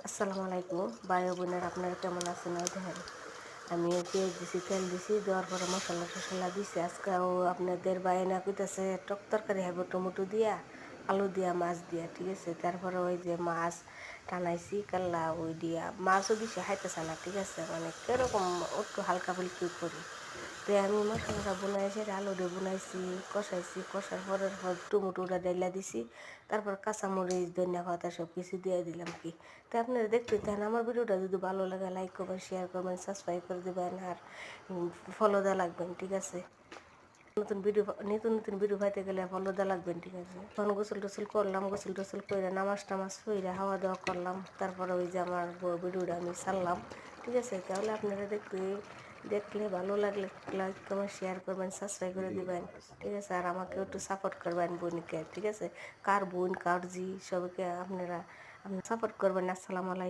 আসসালামু আলাইকুম ভাই ও বোনেরা, আপনারা কেমন আছেন? ওই দেখেন, আমি পেঁয়াজ দিছি, তেল দিছি, দেওয়ার পরে মশলা টশলা দিছি। আজকেও আপনাদের বাইনা কইতাছে টক তরকারি হবে টমেটো দিয়া, আলু দিয়া, মাছ দিয়া, ঠিক আছে। তারপরে ওই যে মাছ টানাইছি কাল্লা, ওই দিয়া মাছও দিছে, খাইতেছে না, ঠিক আছে। মানে কিরকম একটু হালকা ফুলকি করি। তো আমি মশলাটা বুনাইছি, আলুটা বুনাইছি, কষাইছি, কষার পরের পর টমেটোটা ডাইলা দিছি। তারপর কাঁচামরিচ, ধনিয়া পাতা সব কিছু দিয়ে দিলাম কি। তো আপনারা দেখতে থাকেন। আমার ভিডিওটা যদি ভালো লাগে লাইক করবেন, শেয়ার করবেন, সাবস্ক্রাইব করে দেবেন আর ফলো দেওয়া লাগবেন, ঠিক আছে। নতুন নতুন ভিডিও পাইতে গেলে ফলো দেওয়া লাগবেন, ঠিক আছে। তখন গোসল টোসল করলাম, গোসল টোসল করে নামাজ টামাজ পড়ে হাওয়া দাওয়া করলাম। তারপরে ওই যে আমার ভিডিওটা আমি ছাড়লাম, ঠিক আছে। তাহলে আপনারা দেখলে ভালো লাগলে লাইক কমেন্ট শেয়ার করবেন, সাবস্ক্রাইব করে দিবেন, ঠিক আছে। আর আমাকে একটু সাপোর্ট করবেন বোনকে, ঠিক আছে। কার বোন কার জি সবাইকে আপনারা সাপোর্ট করবেন। আসসালামু আলাইকুম।